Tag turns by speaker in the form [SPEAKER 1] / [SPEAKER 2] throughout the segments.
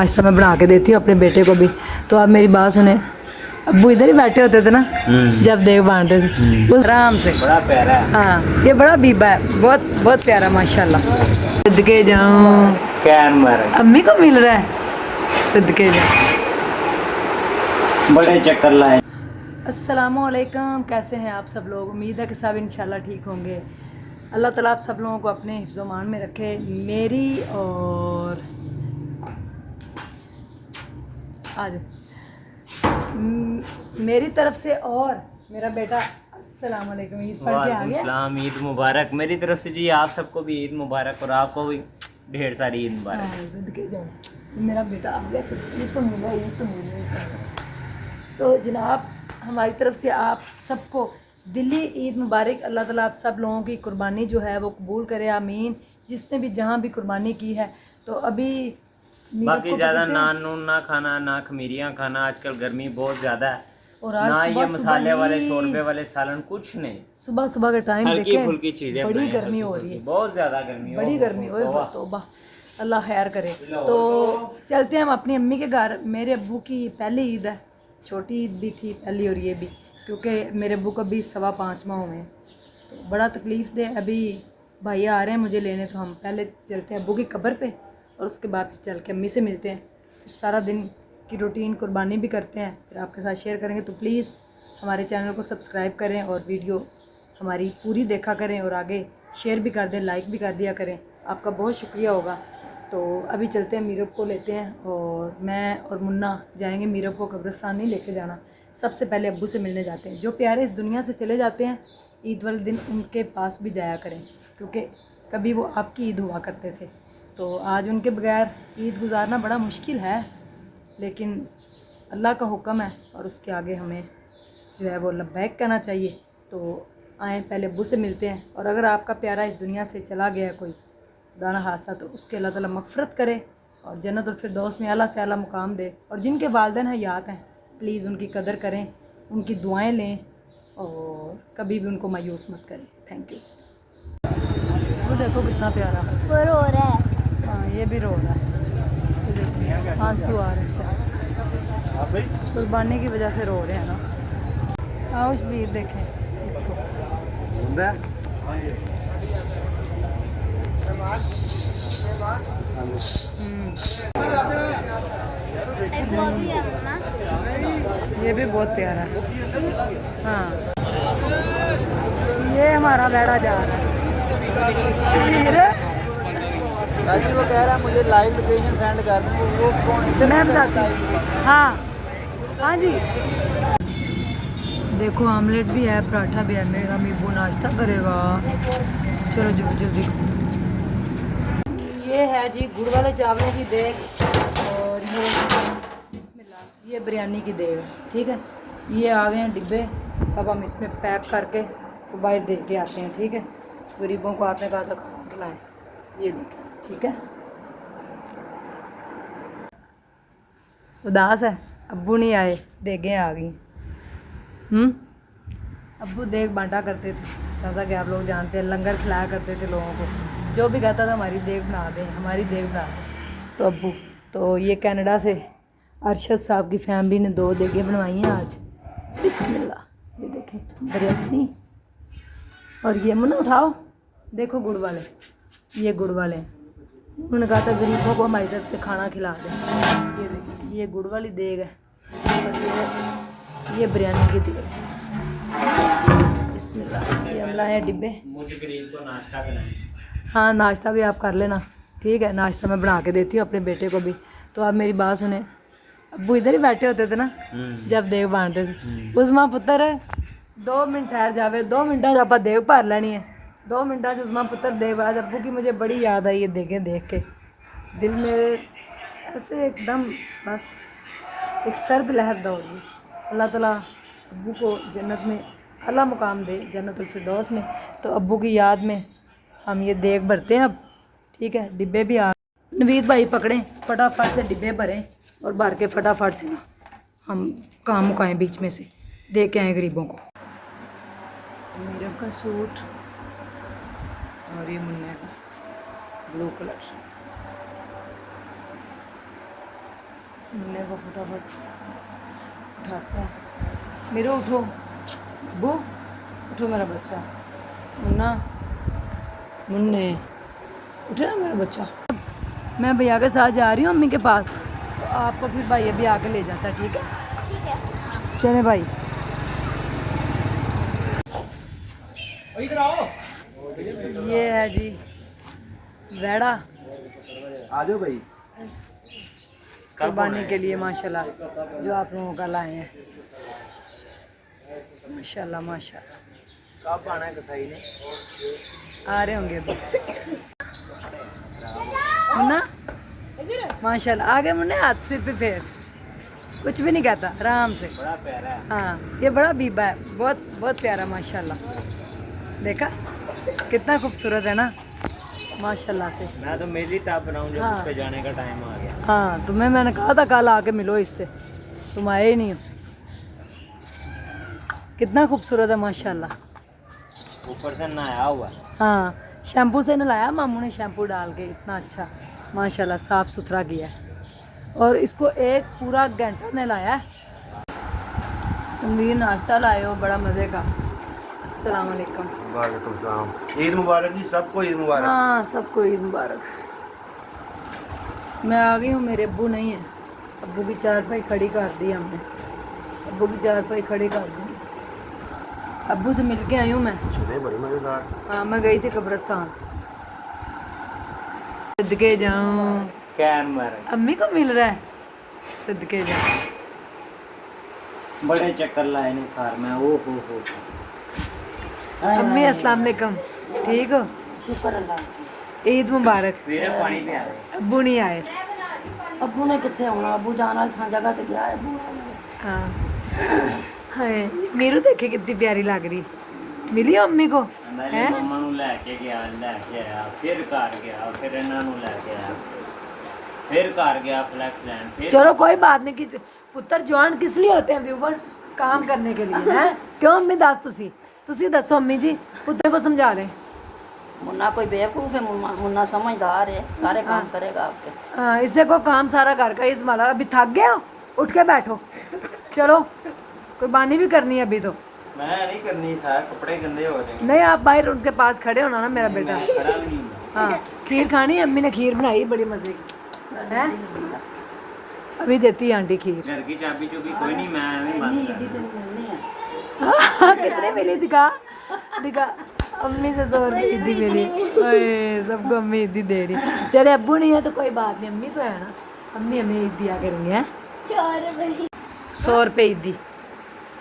[SPEAKER 1] नाश्ता मैं बना के देती हूँ अपने बेटे को भी। तो आप मेरी बात सुने, अब्बू इधर ही बैठे होते थे ना जब देव बांटते थे उस आराम से।
[SPEAKER 2] बड़ा प्यारा है।
[SPEAKER 1] हाँ ये बड़ा बीबा है, बहुत बहुत प्यारा माशाल्लाह। सदके जाऊँ
[SPEAKER 2] कैमर
[SPEAKER 1] अम्मी को मिल रहा है, सदके जाऊँ।
[SPEAKER 2] बड़े चक्कर लाए।
[SPEAKER 1] अस्सलामुअलैकुम, कैसे हैं आप सब लोग? उम्मीद है कि सब इंशाल्लाह ठीक होंगे। अल्लाह ताला आप सब लोगों को अपने हिफ्ज़-ओ-मान में रखे। मेरी और आज मेरी तरफ से और मेरा बेटा अस्सलामुअलैकुम ईद पढ़ के आ गया।
[SPEAKER 2] वालेकुम ईद मुबारक मेरी तरफ से जी। आप सबको भी ईद मुबारक और आपको भी ढेर सारी ईद मुबारक।
[SPEAKER 1] हाँ सदके जाऊँ, मेरा बेटा आ गया। चलो ईद तो मिला, ईद तो मिला। तो जनाब हमारी तरफ से आप सबको दिली ईद मुबारक। अल्लाह ताला आप सब लोगों की कुर्बानी जो है वो कबूल करे, आमीन। जिसने भी जहाँ भी कुर्बानी की है। तो अभी
[SPEAKER 2] बाकी ज़्यादा नान नून ना खाना, ना खमीरियाँ खाना। आजकल गर्मी बहुत ज़्यादा है
[SPEAKER 1] और आज
[SPEAKER 2] ना,
[SPEAKER 1] सुबह
[SPEAKER 2] ये मसाले वाले
[SPEAKER 1] ही
[SPEAKER 2] शोरबे वाले सालन कुछ नहीं।
[SPEAKER 1] सुबह सुबह के टाइम
[SPEAKER 2] हल्की
[SPEAKER 1] देखें
[SPEAKER 2] फुल्की चीज़ें
[SPEAKER 1] बड़ी
[SPEAKER 2] बनाएं,
[SPEAKER 1] गर्मी
[SPEAKER 2] हल्की
[SPEAKER 1] हो
[SPEAKER 2] फुल्की,
[SPEAKER 1] रही है,
[SPEAKER 2] बहुत ज़्यादा गर्मी,
[SPEAKER 1] बड़ी गर्मी हो रही है। तौबा, अल्लाह खैर करे। तो चलते हैं हम अपनी अम्मी के घर। मेरे अब्बू की पहली ईद है, छोटी ईद भी थी पहली और ये भी, क्योंकि मेरे अब्बू को अभी 5.25 माह हुए हैं। तो बड़ा तकलीफ़ दे। अभी भैया आ रहे हैं मुझे लेने, तो हम पहले चलते हैं अब्बू की कब्र पे और उसके बाद फिर चल के अम्मी से मिलते हैं। फिर सारा दिन की रूटीन कुर्बानी भी करते हैं, फिर आपके साथ शेयर करेंगे। तो प्लीज़ हमारे चैनल को सब्सक्राइब करें और वीडियो हमारी पूरी देखा करें और आगे शेयर भी कर दें, लाइक भी कर दिया करें, आपका बहुत शुक्रिया होगा। तो अभी चलते हैं, मीरब को लेते हैं और मैं और मुन्ना जाएंगे। मीरब को कब्रिस्तान नहीं लेके जाना, सबसे पहले अब्बू से मिलने जाते हैं। जो प्यारे इस दुनिया से चले जाते हैं, ईद वाले दिन उनके पास भी जाया करें, क्योंकि कभी वो आपकी ईद हुआ करते थे। तो आज उनके बगैर ईद गुजारना बड़ा मुश्किल है, लेकिन अल्लाह का हुक्म है और उसके आगे हमें जो है वो लब्बैक कहना चाहिए। तो आएँ पहले अब्बू से मिलते हैं। और अगर आपका प्यारा इस दुनिया से चला गया कोई दाना हादसा, तो उसके अल्लाह ताला मग़फ़िरत करे और जन्नतुल फिरदौस में आला से आला मुकाम दे। और जिनके वालिदैन हयात हैं, प्लीज़ उनकी कदर करें, उनकी दुआएं लें और कभी भी उनको मायूस मत करें। Thank you. वो देखो कितना प्यारा,
[SPEAKER 3] वो रो रहा है।
[SPEAKER 1] हाँ ये भी रो रहा है, आंसू आ रहे हैं, कुर्बानी की वजह से रो रहे हैं ना। आओ भी देखें इसको। ये भी बहुत प्यारा है। हाँ ये हमारा बेड़ा जा रहा है।
[SPEAKER 2] राजी वो कह रहा है मुझे लाइव लोकेशन सेंड कर दें, वो कौन
[SPEAKER 1] मैं बताती हूँ। हाँ हाँ जी, देखो आमलेट भी है, पराठा भी है। मेरा मीबू नाश्ता करेगा। चलो जल्दी जल्दी। ये है जी गुड़ वाले चावलों की देग और ये बिस्मिल्लाह ये बिरयानी की देग, ठीक है। ये आ गए हैं डिब्बे, अब हम इसमें पैक करके तो बाहर दे के आते हैं, ठीक है। गरीबों को आपने कहा था खाना खिलाएं, ये देखें, ठीक है। उदास है, अब्बू नहीं आए, देगें आ गई। अब्बू देग बांटा करते थे, जैसा कि आप लोग जानते हैं, लंगर खिलाया करते थे लोगों को। जो भी कहता था हमारी देग बना दें, हमारी देग बना दें। तो अब्बू, तो ये कनाडा से अरशद साहब की फैमिली ने 2 देगें बनवाई हैं आज। बिस्मिल्लाह, ये देखें बिरयानी। और ये मुन्ना उठाओ, देखो गुड़ वाले, ये गुड़ वाले हैं। उन्होंने कहा था गरीबों को हमारी तरफ से खाना खिला दें। ये देखिए, ये गुड़ वाली देग है और ये बिरयानी की देग है। बिस्मिल्लाह, ये हम लाए हैं डिब्बे।
[SPEAKER 2] मुझे गरीब को नाश्ता कराएं।
[SPEAKER 1] हाँ नाश्ता भी आप कर लेना, ठीक है। नाश्ता मैं बना के देती हूँ अपने बेटे को भी। तो आप मेरी बात सुने, अब्बू इधर ही बैठे होते थे ना जब देग बांटते थे। उस पुत्र 2 मिनट ठहर जावे, 2 मिनटा आप देग भर लेनी है। 2 मिनटा उस पुत्र देग। आज अब्बू की मुझे बड़ी याद आई ये देखें देख के, दिल में ऐसे एकदम बस एक सर्द लहर दौड़ गई। अल्लाह ताला अब्बू को जन्नत में आला मुकाम दे, जन्नतुल फिरदौस में। तो अब्बू की याद में हम ये देग भरते हैं अब, ठीक है। डिब्बे भी आ, नवीद भाई पकड़ें, फटाफट से डिब्बे भरें और भर के फटाफट से ना हम काम मुकाएं, बीच में से दे के आएँ गरीबों को। मीरब का सूट और ये मुन्ने का ब्लू कलर। मुन्ने को फटाफट उठाता है। मेरे उठो अब्बू, उठो मेरा बच्चा। मुन्ना, मुन्ने उठे ना मेरा बच्चा। मैं भैया के साथ जा रही हूँ अम्मी के पास, तो आपको फिर भाई अभी आके ले जाता है, ठीक है?
[SPEAKER 3] ठीक है।
[SPEAKER 1] चले भाई।
[SPEAKER 2] इधर आओ।
[SPEAKER 1] ये है जी वेड़ा
[SPEAKER 4] आ जाओ भाई।
[SPEAKER 1] कुर्बानी के लिए माशाल्लाह जो आप लोगों का लाए हैं। माशाल्लाह माशाल्लाह।
[SPEAKER 2] कब आना है कसाई ने?
[SPEAKER 1] आ रहे होंगे अभी। मुन्ना माशाल्लाह आगे मुन्ने हाथ सिर पे फेर, कुछ भी नहीं कहता, आराम से।
[SPEAKER 2] बड़ा प्यारा है।
[SPEAKER 1] हाँ ये बड़ा बीबा है, बहुत बहुत प्यारा माशाल्लाह। देखा कितना खूबसूरत है ना माशाल्लाह से।
[SPEAKER 2] मैं तो मेरी टाप बनाऊं जब
[SPEAKER 1] हाँ।
[SPEAKER 2] उसके जाने का टाइम आ गया।
[SPEAKER 1] हाँ तुम्हें मैंने कहा था कल आके मिलो इससे, तुम आए ही नहीं हो। कितना खूबसूरत है माशाल्लाह।
[SPEAKER 2] ऊपर से नहाया हुआ।
[SPEAKER 1] हाँ शैम्पू से नहलाया मामू ने, शैम्पू डाल के इतना अच्छा माशाल्लाह साफ़ सुथरा किया है। और इसको एक पूरा घंटा नहलाया है। तुम भी नाश्ता लाए हो बड़ा मज़े का। अस्सलाम वालेकुम।
[SPEAKER 4] वालेकुम सलाम। ईद मुबारक जी, सबको ईद मुबारक।
[SPEAKER 1] हाँ सबको ईद मुबारक। मैं आ गई हूँ, मेरे अब्बू नहीं है। अब्बू की चारपाई खड़ी कर दी हमने, अब्बू की चारपाई खड़ी कर दी। अब्बू से मिल के आई हूँ मैं।
[SPEAKER 4] चले बड़ी मजेदार।
[SPEAKER 1] हाँ मैं गई थी कब्रिस्तान। सदके जाऊँ,
[SPEAKER 2] कैमर
[SPEAKER 1] अम्मी को मिल रहा है, सदके जाऊँ।
[SPEAKER 2] बड़े चक्कर लाए नहीं कार में। ओ हो।
[SPEAKER 1] अम्मी अस्सलाम वालेकुम, ठीक हो?
[SPEAKER 3] शुक्र अल्लाह।
[SPEAKER 1] ईद मुबारक।
[SPEAKER 2] मेरे पानी पे आ रहे।
[SPEAKER 1] अब्बू नहीं आए।
[SPEAKER 3] अबू ने कितने आना, अबू जान वाली थां जगह ते गया है अबू।
[SPEAKER 1] हाँ हाय मेरू देखे कितनी प्यारी लग रही। मिली अम्मी को
[SPEAKER 2] मैंने
[SPEAKER 1] हैं?
[SPEAKER 2] मम्मा ਨੂੰ ਲੈ ਕੇ ਆਇਆ, ਫਿਰ ਘਰ ਗਿਆ, ਫਿਰ ਇਹਨਾਂ ਨੂੰ ਲੈ ਕੇ ਆਇਆ, ਫਿਰ ਘਰ ਗਿਆ फ्लैक्स लैंड, फिर
[SPEAKER 1] चलो कोई बात नहीं कि पुत्र जवान किस लिए होते हैं व्यूवर्स, काम करने के लिए हैं। क्यों अम्मी दस तुसी दसो अम्मी जी, पुत्र को समझा रहे।
[SPEAKER 3] मुन्ना कोई बेवकूफ़ है, मुन्ना समझदार है, सारे काम करेगा आपके।
[SPEAKER 1] हाँ इससे को काम सारा घर का इस वाला। अभी थक गए हो, उठ के बैठो, चलो कुर्बानी भी करनी है अभी तो।
[SPEAKER 2] मैं नहीं करनी, सारे कपड़े गंदे हो रहे हैं।
[SPEAKER 1] नहीं आप बाहर उनके पास खड़े होना ना मेरा बेटा।
[SPEAKER 2] खड़ा भी नहीं हुआ।
[SPEAKER 1] हाँ खीर खानी है, अम्मी ने खीर बनाई बड़ी मजे की है। अभी देती है आंटी खीर।
[SPEAKER 2] घर की चाबी चुबी कोई नहीं, मैं भी बंद कर
[SPEAKER 1] कितने मिली दिखा दिखा। अम्मी से 100 रुपये ईदी मिली। ओए सबको अम्मी ईदी दे रही। चले अब्बू नहीं है तो कोई बात नहीं, अम्मी तो है ना, अम्मी हमें ईद दिया करेंगे हैं। 100 रुपये ईदी।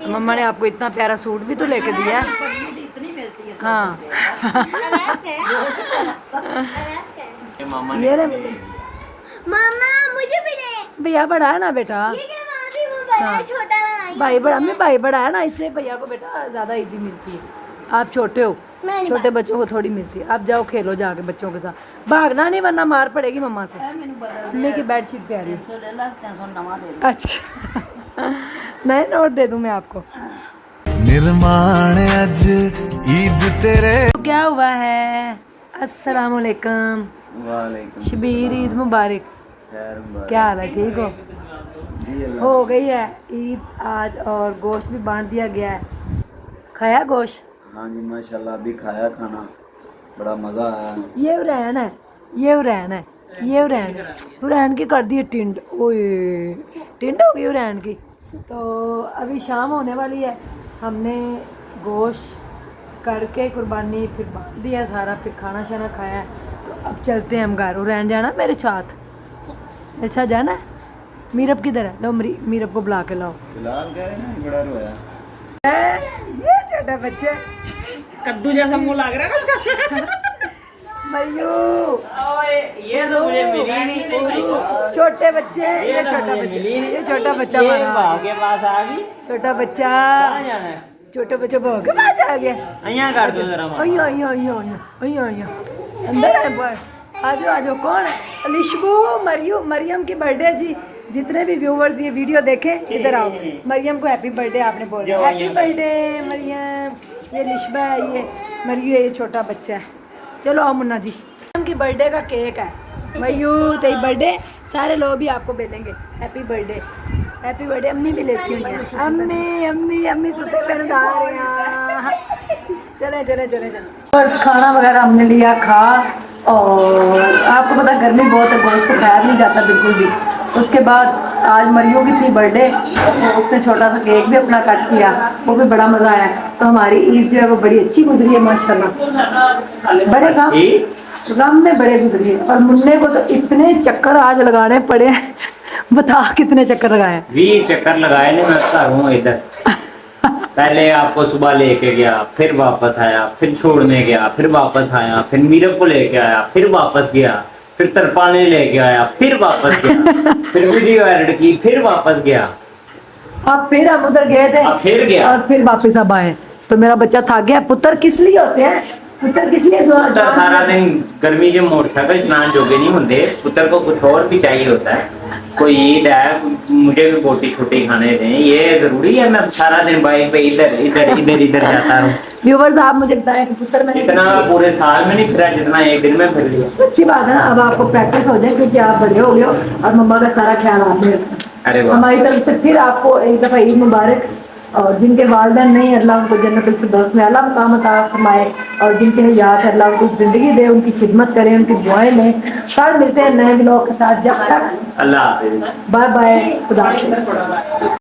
[SPEAKER 1] मम्मा ने आपको इतना प्यारा सूट भी तो लेके दिया है।
[SPEAKER 3] इतनी मिलती है।
[SPEAKER 1] हाँ
[SPEAKER 2] के मामा
[SPEAKER 1] ये
[SPEAKER 2] ने
[SPEAKER 1] रे
[SPEAKER 5] मामा मुझे भी दे।
[SPEAKER 1] भैया बड़ा है ना बेटा।
[SPEAKER 5] ये क्या मामी वो बड़ा
[SPEAKER 1] हाँ।
[SPEAKER 5] छोटा है।
[SPEAKER 1] भाई बड़ा, अम्मी भाई बड़ा है ना, इसलिए भैया को बेटा ज़्यादा ईदी मिलती है। आप छोटे हो,
[SPEAKER 5] मैं नहीं
[SPEAKER 1] छोटे बच्चों को थोड़ी मिलती है। आप जाओ खेलो जाके बच्चों के साथ, भागना नहीं वरना मार पड़ेगी मम्मा से।
[SPEAKER 3] मैंने बदल
[SPEAKER 1] अम्मी की बेडशीट प्यारी है।
[SPEAKER 3] 300 ले ला, 300 नवा दे दे।
[SPEAKER 1] अच्छा नए नोट दे दूं मैं आपको।
[SPEAKER 6] निर्माण अज ईद तेरे
[SPEAKER 1] तो क्या हुआ है? अस्सलाम वालेकुम।
[SPEAKER 4] वालेकुम
[SPEAKER 1] शबीर ईद मुबारक।
[SPEAKER 4] खैर मुबारक।
[SPEAKER 1] क्या हाल है, ठीक हो?
[SPEAKER 4] जी अल्लाह।
[SPEAKER 1] हो गई है ईद आज और गोश्त भी बांट दिया गया है। खाया गोश्त?
[SPEAKER 4] हाँ जी माशाल्लाह, अभी खाया खाना, बड़ा मज़ा आया।
[SPEAKER 1] ये उरैन है, ये उरैन है, ये उरैन है। उरैन की कर दी है टिंड। ओए टिंड हो गई उरैन की। तो अभी शाम होने वाली है, हमने गोश्त करके कुर्बानी फिर बांध दिया सारा, फिर खाना शाना खाया। तो अब चलते हैं हम घर। उरैन जाना मेरे साथ? अच्छा जाना है? मीरब किधर है? लो मीरब को बुला के लाओ।
[SPEAKER 4] फिलहाल कह रहे ना बड़ा रोया।
[SPEAKER 1] ये छोटा बच्चा
[SPEAKER 2] कद्दू जैसा मुंह लग रहा है ना इसका।
[SPEAKER 1] मरियो,
[SPEAKER 2] ओए ये तो मुझे मिली नहीं।
[SPEAKER 1] छोटे बच्चे, ये
[SPEAKER 2] तो
[SPEAKER 1] छोटा
[SPEAKER 2] मुझे
[SPEAKER 1] बच्चा,
[SPEAKER 2] मिली नहीं।
[SPEAKER 1] ये छोटा बच्चा
[SPEAKER 2] ये
[SPEAKER 1] हमारा
[SPEAKER 2] भाव के पास आ गई।
[SPEAKER 1] छोटा बच्चा,
[SPEAKER 2] कहाँ जाना है?
[SPEAKER 1] छोटे बच्चे भाव के पास आ गया।
[SPEAKER 2] अइया कर दो जरा मामा।
[SPEAKER 1] अइया अइया अइया अइया अइया अइया अंदर है बॉय। आजो आजो। कौन है? अलिशबू मरियम की बर्थडे जी। जितने भी व्यूवर्स ये वीडियो देखें इधर आओ। मरियम को हैप्पी बर्थडे आपने बोला। Happy birthday Mariyam. ये लिशबा है, ये मरियम है, ये छोटा बच्चा है। चलो आओ मुन्ना जी। मरियम की बर्थडे का केक है। मरियू तेरी बर्थडे सारे लोग भी आपको मिलेंगे। हैप्पी बर्थडे अम्मी भी लेती हुई हैं। अम्मी सुते पे आ रहे हैं। चले बस खाना वगैरह हमने लिया खा, और आपको पता गर्मी बहुत है, गोश्त तो खाया नहीं जाता बिल्कुल भी। उसके बाद आज मरियो की थी बर्थडे, तो उसने छोटा सा केक भी अपना कट किया, वो भी बड़ा मज़ा आया। तो हमारी ईद जो है वो बड़ी अच्छी गुजरी है माशाल्लाह। बड़े गम में बड़े गुजरी है। और मुन्ने को तो इतने चक्कर आज लगाने पड़े हैं, बता कितने चक्कर लगाए?
[SPEAKER 2] 20 चक्कर लगाए ने मैं घर हूँ इधर। पहले आपको सुबह लेके गया, फिर वापस आया, फिर छोड़ने गया, फिर वापस आया, फिर मीरब को लेके आया, फिर वापस गया, फिर तरपाने लेके आया, फिर वापस गया, फिर वीडियो एडिट की, फिर वापस गया,
[SPEAKER 1] अब फिर हम उधर गए थे,
[SPEAKER 2] अब फिर गया,
[SPEAKER 1] और फिर वापस अब आए। तो मेरा बच्चा थक गया। पुत्र किस लिए होते हैं? पुत्र किस लिए
[SPEAKER 2] पुत्र सारा दिन गर्मी के मोटरसाइकिल चलाने जोगे नहीं होते, पुत्र को कुछ और भी चाहिए होता है। कोई ईद है, मुझे भी बोटी छोटी खाने दें, ये जरूरी है मैं सारा दिन बाइक पे इधर जाता हूँ?
[SPEAKER 1] व्यूअर्स आप मुझे बताएं कि पुत्र मैंने
[SPEAKER 2] इतना पूरे साल में नहीं फिरा जितना एक दिन में फिर लिया।
[SPEAKER 1] अच्छी बात है ना, अब आपको प्रैक्टिस हो जाए, क्योंकि आप बड़े हो गए हो और मम्मा का सारा ख्याल आपने रखना।
[SPEAKER 2] अरे वाह।
[SPEAKER 1] हमारी तरफ से फिर आपको एक दफ़ा ईद मुबारक। और जिनके वालिदैन नहीं, अल्लाह उनको जन्नतुल फिरदौस में आला मकाम अता फरमाए, और जिनके हयात है अल्लाह उनको ज़िंदगी दे, उनकी खिदमत करें, उनकी दुआएं लें। कल मिलते हैं नए ब्लॉग के साथ, जब तक
[SPEAKER 2] अल्लाह हाफिज़।
[SPEAKER 1] बाय बाय, खुदा हाफिज़।